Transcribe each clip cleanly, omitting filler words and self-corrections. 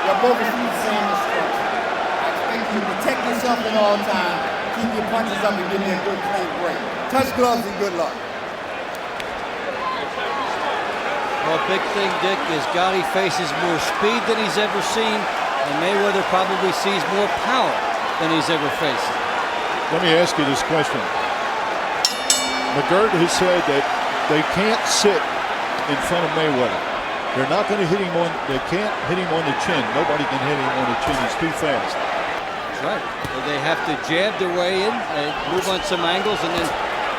They're both the same instruction. I expect you to protect yourself at all times, keep your punches up and give me a good clean break. Touch gloves and good luck. Well, big thing, Dick, is Gatti faces more speed than he's ever seen, and Mayweather probably sees more power than he's ever faced. Let me ask you this question. McGirt has said that they can't sit in front of Mayweather. They're not going to hit him on, they can't hit him on the chin. Nobody can hit him on the chin. He's too fast. That's right. They have to jab their way in, move on some angles, and then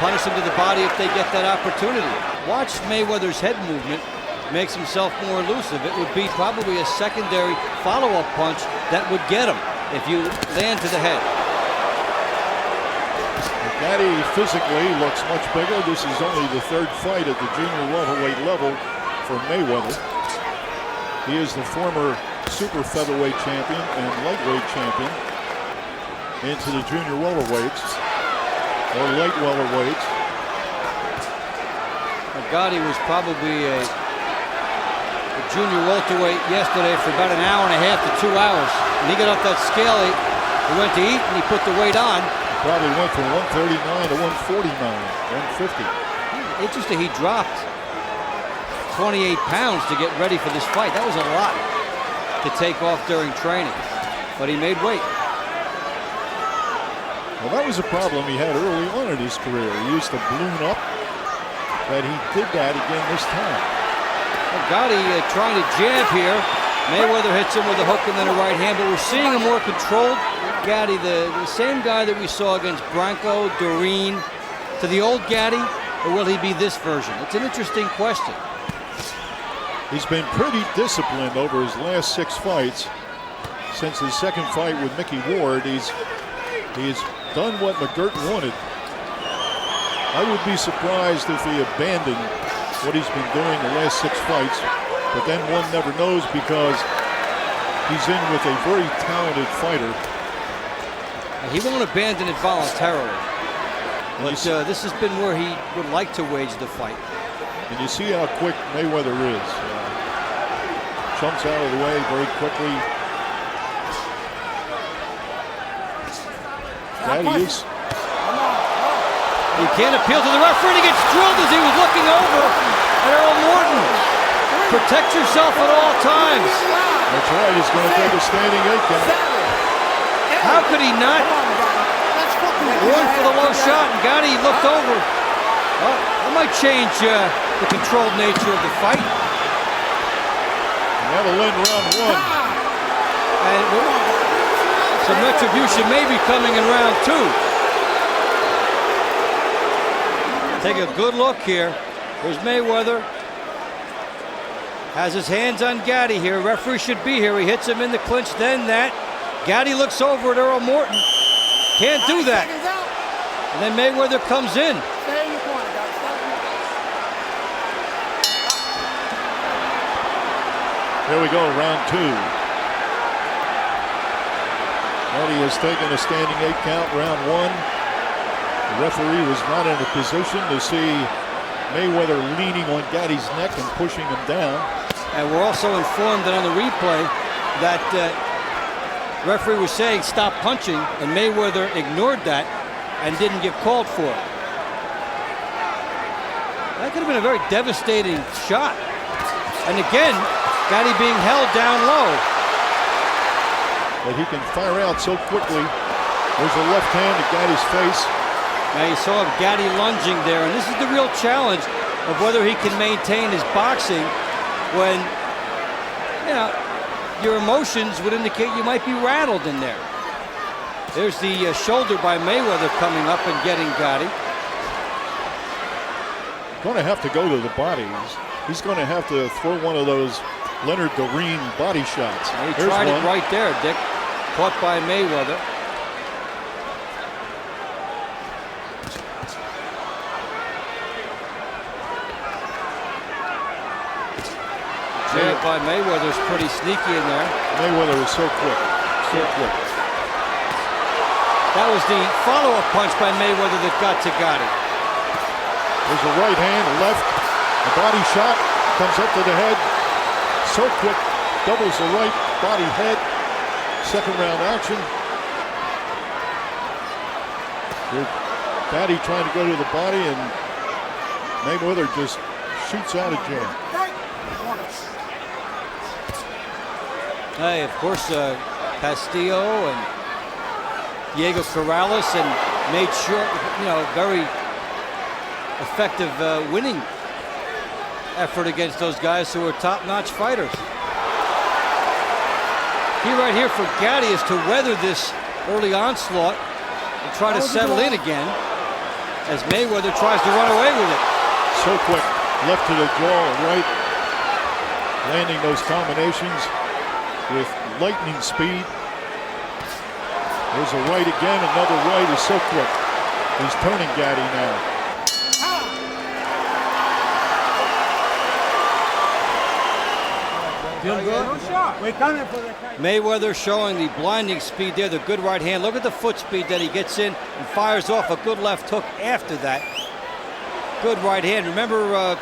punish him to the body if they get that opportunity. Watch Mayweather's head movement. Makes himself more elusive. It would be probably a secondary follow-up punch that would get him if you land to the head. Gatti physically looks much bigger. This is only the third fight at the junior welterweight level for Mayweather. He is the former super featherweight champion and lightweight champion into the junior welterweights or light welterweights. Gatti was probably a junior welterweight yesterday for about an hour and a half to 2 hours. When he got off that scale, he went to eat and he put the weight on. Probably went from 139 to 149, 150. Interesting, he dropped 28 pounds to get ready for this fight. That was a lot to take off during training, but he made weight. Well, that was a problem he had early on in his career. He used to balloon up, but he did that again this time. Well, Gatti trying to jab here. Mayweather hits him with a hook and then a right hand, but we're seeing a more controlled Gatti, the same guy that we saw against Branco, Doreen, to the old Gatti, or will he be this version? It's an interesting question. He's been pretty disciplined over his last 6 fights. Since his second fight with Mickey Ward, he's done what McGirt wanted. I would be surprised if he abandoned what he's been doing the last 6 fights, but then one never knows because he's in with a very talented fighter. He won't abandon it voluntarily, but this has been where he would like to wage the fight. And you see how quick Mayweather is. Jumps out of the way very quickly. That is. He can't appeal to the referee, and he gets drilled as he was looking over at Earl Morton. Protect yourself at all times. That's right, he's going to take a standing 8 count. How could he not? One for the low shot, and Gatti looked over. Well, that might change the controlled nature of the fight. And that'll end round 1. And some retribution may be coming in round 2. Take a good look here. Here's Mayweather. Has his hands on Gatti here. Referee should be here. He hits him in the clinch, then that. Gatti looks over at Earl Morton. Can't do that. And then Mayweather comes in. Here we go, round 2. Gatti has taken a standing 8 count, round 1. The referee was not in a position to see Mayweather leaning on Gatti's neck and pushing him down. And we're also informed that on the replay that referee was saying stop punching, and Mayweather ignored that and didn't get called for it. That could have been a very devastating shot. And again, Gatti being held down low. But he can fire out so quickly. There's a left hand to Gatti's face. Now you saw Gatti lunging there, and this is the real challenge of whether he can maintain his boxing when, you know, your emotions would indicate you might be rattled in there. There's the shoulder by Mayweather coming up and getting Gatti. Going to have to go to the body. He's going to have to throw one of those Leonard Doreen body shots. He tried it right there, Dick. Caught by Mayweather. Jab by Mayweather's pretty sneaky in there. Mayweather is so quick, so quick. That was the follow-up punch by Mayweather that got to Gatti. There's a right hand, a left, a body shot, comes up to the head. So quick. doubles the right body head. Second round action. Gatti trying to go to the body, and Mayweather just shoots out a jab. Hey, of course, Castillo and Diego Corrales, and made sure, very effective winning effort against those guys who are top-notch fighters. Key right here for Gatti is to weather this early onslaught and try to settle in again as Mayweather tries to run away with it. So quick, left to the jaw, right, landing those combinations with lightning speed. There's a right again, another right is so quick. He's turning Gatti now. Mayweather showing the blinding speed there, the good right hand. Look at the foot speed that he gets in and fires off a good left hook after that. Good right hand. Remember,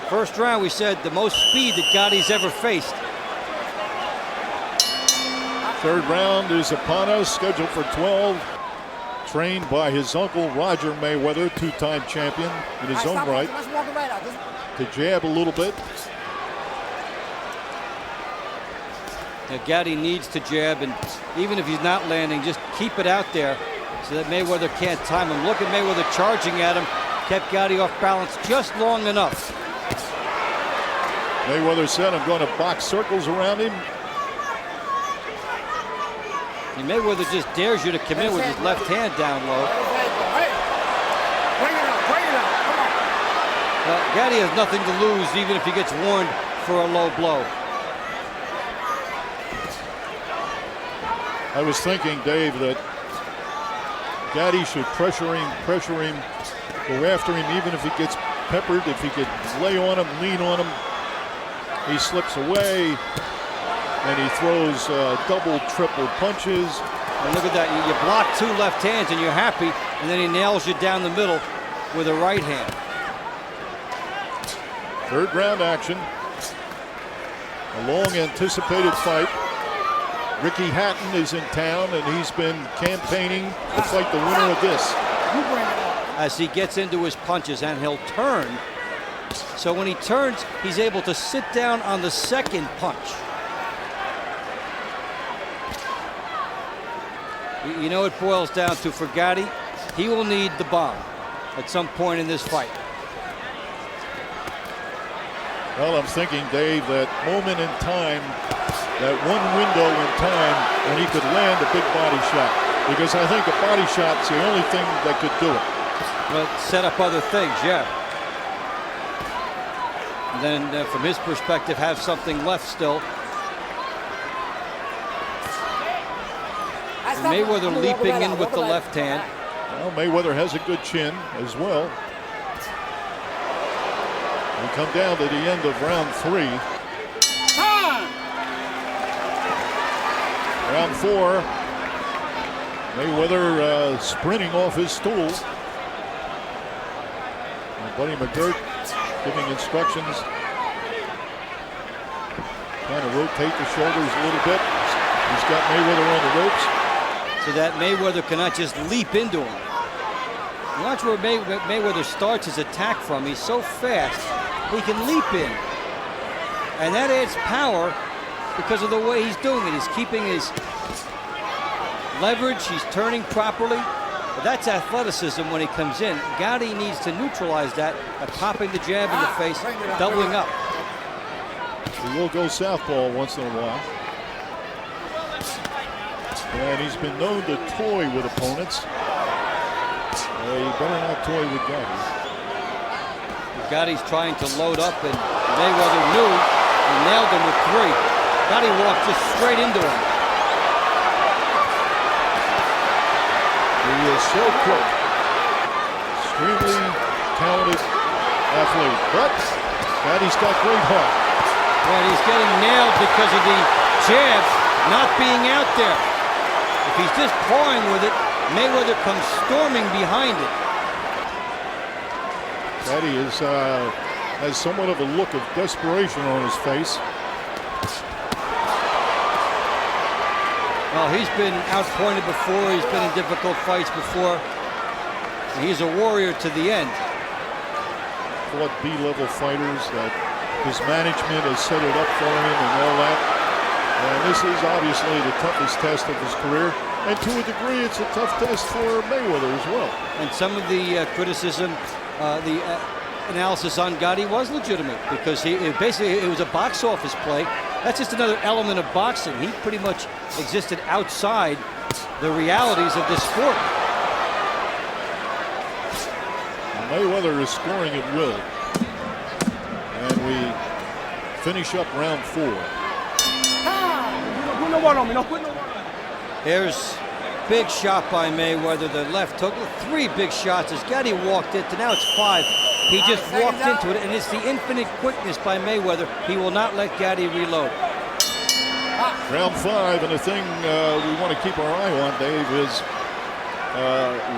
first round we said the most speed that Gatti's ever faced. Third round is upon us, scheduled for 12. Trained by his uncle, Roger Mayweather, two-time champion in his own right. To jab a little bit. Now, Gatti needs to jab, and even if he's not landing, just keep it out there so that Mayweather can't time him. Look at Mayweather charging at him. Kept Gatti off balance just long enough. Mayweather said, I'm going to box circles around him. And Mayweather just dares you to come in with his left hand down low. Well, Gatti has nothing to lose even if he gets warned for a low blow. I was thinking, Dave, that Gatti should pressure him, go after him, even if he gets peppered, if he could lay on him, lean on him. He slips away, and he throws double, triple punches. And look at that, you block two left hands and you're happy, and then he nails you down the middle with a right hand. Third round action. A long anticipated fight. Ricky Hatton is in town, and he's been campaigning to fight the winner of this. As he gets into his punches, and he'll turn. So when he turns, he's able to sit down on the second punch. You know it boils down to, for Gatti, he will need the bomb at some point in this fight. Well, I'm thinking, Dave, that moment in time, that one window in time when he could land a big body shot. Because I think a body shot's the only thing that could do it. Well, set up other things, yeah. And then from his perspective, have something left still. And Mayweather leaping in with the left hand. Well, Mayweather has a good chin as well. We come down to the end of round 3. Round 4. Mayweather sprinting off his stool. And Buddy McGirt giving instructions. Trying to rotate the shoulders a little bit. He's got Mayweather on the ropes. So that Mayweather cannot just leap into him. Watch where Mayweather starts his attack from. He's so fast, he can leap in. And that adds power because of the way he's doing it. He's keeping his leverage, he's turning properly. But that's athleticism when he comes in. Gatti needs to neutralize that by popping the jab in the face, doubling up. He will go southpaw once in a while. And he's been known to toy with opponents. You better not toy with Gatti. Gatti's trying to load up, and Mayweather knew and nailed him with 3. Gatti walked just straight into him. He is so quick. Extremely talented athlete. But Gatti's got great heart. Right, he's getting nailed because of the jabs not being out there. If he's just pawing with it, Mayweather comes storming behind it. Gatti has somewhat of a look of desperation on his face. Well, he's been outpointed before. He's been in difficult fights before. He's a warrior to the end. Fought B-level fighters that his management has set it up for him and all that. And this is obviously the toughest test of his career. And to a degree, it's a tough test for Mayweather as well. And some of the criticism, the analysis on Gatti was legitimate because basically it was a box office play. That's just another element of boxing. He pretty much existed outside the realities of this sport. And Mayweather is scoring at will. And we finish up round 4. Here's big shot by Mayweather, the left hook. 3 big shots as Gatti walked into. Now it's 5. He just walked into it, and it's the infinite quickness by Mayweather. He will not let Gatti reload. Round 5, and the thing we want to keep our eye on, Dave, is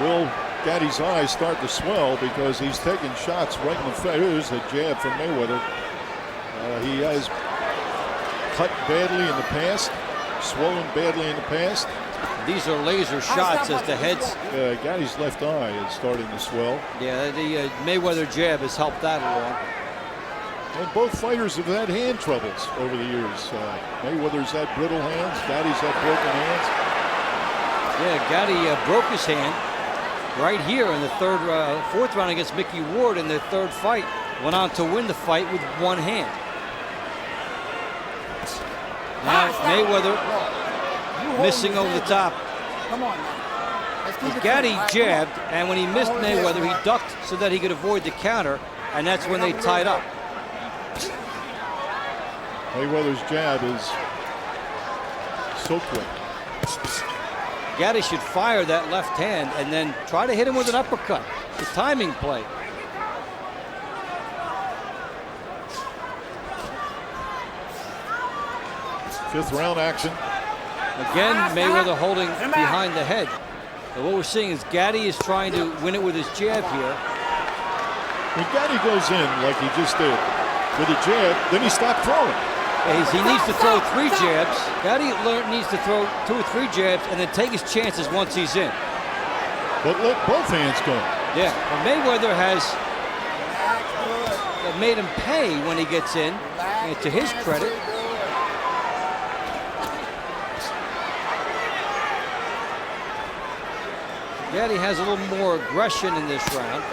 will Gatti's eyes start to swell because he's taking shots right in the face. There's a jab from Mayweather. He has cut badly in the past, swollen badly in the past. These are laser shots as the heads. Gatti's left eye is starting to swell. Yeah, the Mayweather jab has helped that along. And both fighters have had hand troubles over the years. Mayweather's had brittle hands, Gatti's had broken hands. Yeah, Gatti broke his hand right here in the fourth round against Mickey Ward in their 3rd fight. Went on to win the fight with 1 hand. Now Mayweather missing over the top. Come on now. Gatti jabbed, and when he missed Mayweather, he ducked so that he could avoid the counter, and that's when they tied up. Mayweather's jab is so quick. Gatti should fire that left hand and then try to hit him with an uppercut. The timing play. Fifth round action. Again, Mayweather holding behind the head. So what we're seeing is Gatti is trying to win it with his jab here. When Gatti goes in like he just did with a jab, then he stopped throwing. He needs to throw 3 jabs. Gatti needs to throw 2 or 3 jabs and then take his chances once he's in. But let both hands go. Yeah, well, Mayweather has made him pay when he gets in, and to his credit. Gatti has a little more aggression in this round.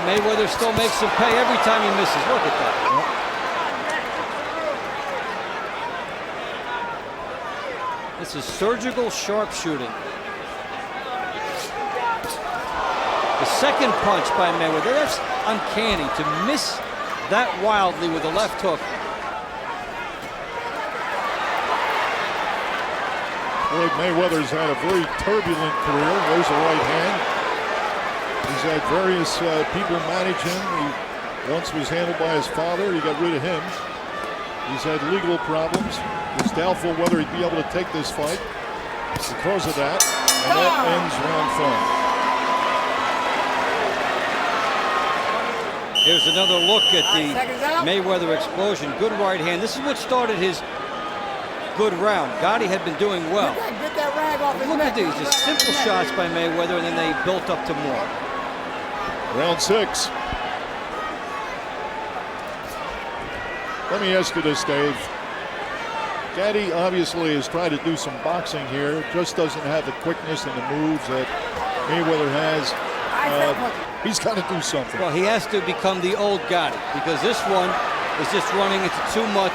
Mayweather still makes him pay every time he misses. Look at that. This is surgical sharpshooting. The second punch by Mayweather, that's uncanny to miss that wildly with the left hook. Floyd Mayweather's had a very turbulent career. There's a right hand. He's had various people manage him. He once was handled by his father. He got rid of him. He's had legal problems. It's doubtful whether he'd be able to take this fight because of that. And that ends round 5. Here's another look at the Mayweather explosion. Good right hand. This is what started his good round. Gatti had been doing well. Look at these, just simple shots by Mayweather, and then they built up to more. Round 6. Let me ask you this, Dave. Gatti obviously has tried to do some boxing here. Just doesn't have the quickness and the moves that Mayweather has. He's got to do something. Well, he has to become the old Gatti because this one is just running into too much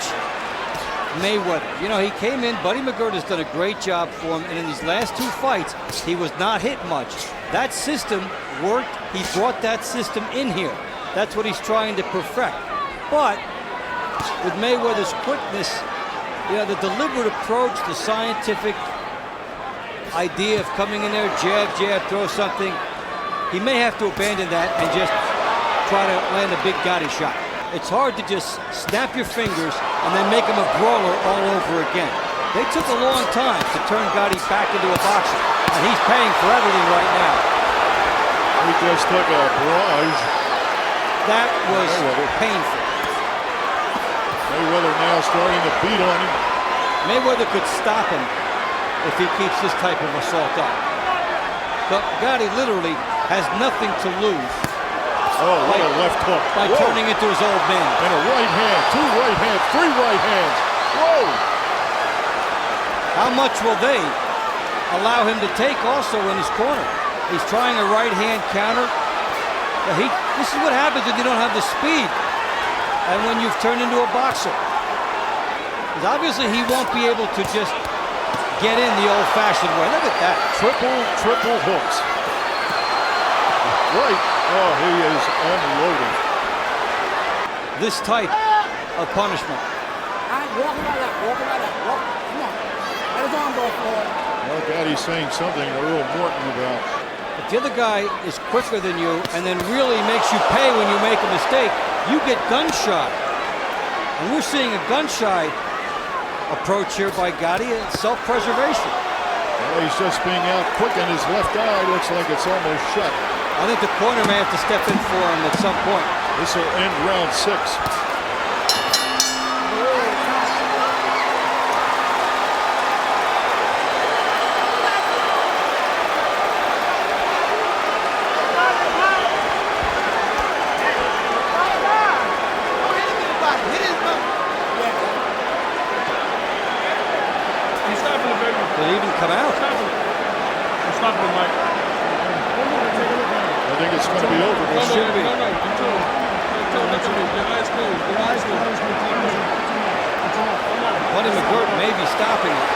Mayweather. You know, he came in, Buddy McGirt has done a great job for him, and in these last 2 fights, he was not hit much. That system worked. He brought that system in here. That's what he's trying to perfect. But with Mayweather's quickness, you know, the deliberate approach, the scientific idea of coming in there, jab, jab, throw something, he may have to abandon that and just try to land a big Gatti shot. It's hard to just snap your fingers and then make him a brawler all over again. They took a long time to turn Gatti back into a boxer, and he's paying for everything right now. He just took a barrage. That was painful. Mayweather now starting to beat on him. Mayweather could stop him if he keeps this type of assault up. But Gatti literally has nothing to lose. Oh, what a left hook. By turning into his old man. And a right hand, 2 right hands, 3 right hands. Whoa! How much will they allow him to take also in his corner? He's trying a right hand counter. This is what happens when you don't have the speed and when you've turned into a boxer. Because obviously he won't be able to just get in the old-fashioned way. Look at that. Triple hooks. Right. Oh, he is unloading. This type of punishment. Walk him right out. Walk him right out. Walk. Come on. Let his arm go forward. Well, Gatti's saying something to Earl Morton about. If the other guy is quicker than you and then really makes you pay when you make a mistake, you get gun-shy. And we're seeing a gun-shy approach here by Gatti. It's self-preservation. Well, he's just being out quick, and his left eye looks like it's almost shut. I think the corner may have to step in for him at some point. This will end round 6. Did he even come out? Stop him, Mike. I think it's going to be over. It should be. Your eyes closed. Your eyes closed. Buddy McGirt may be stopping it.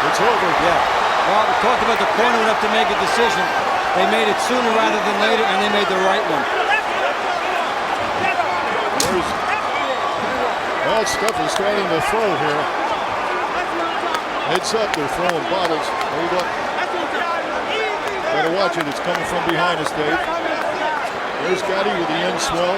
It's over. Yeah. Well, we talked about the corner would have to make a decision. They made it sooner rather than later, and they made the right one. Well, stuff is starting to throw here. Heads up, they're throwing bottles. Hold up. Better watch it. It's coming from behind us, Dave. There's Gatti with the end swell.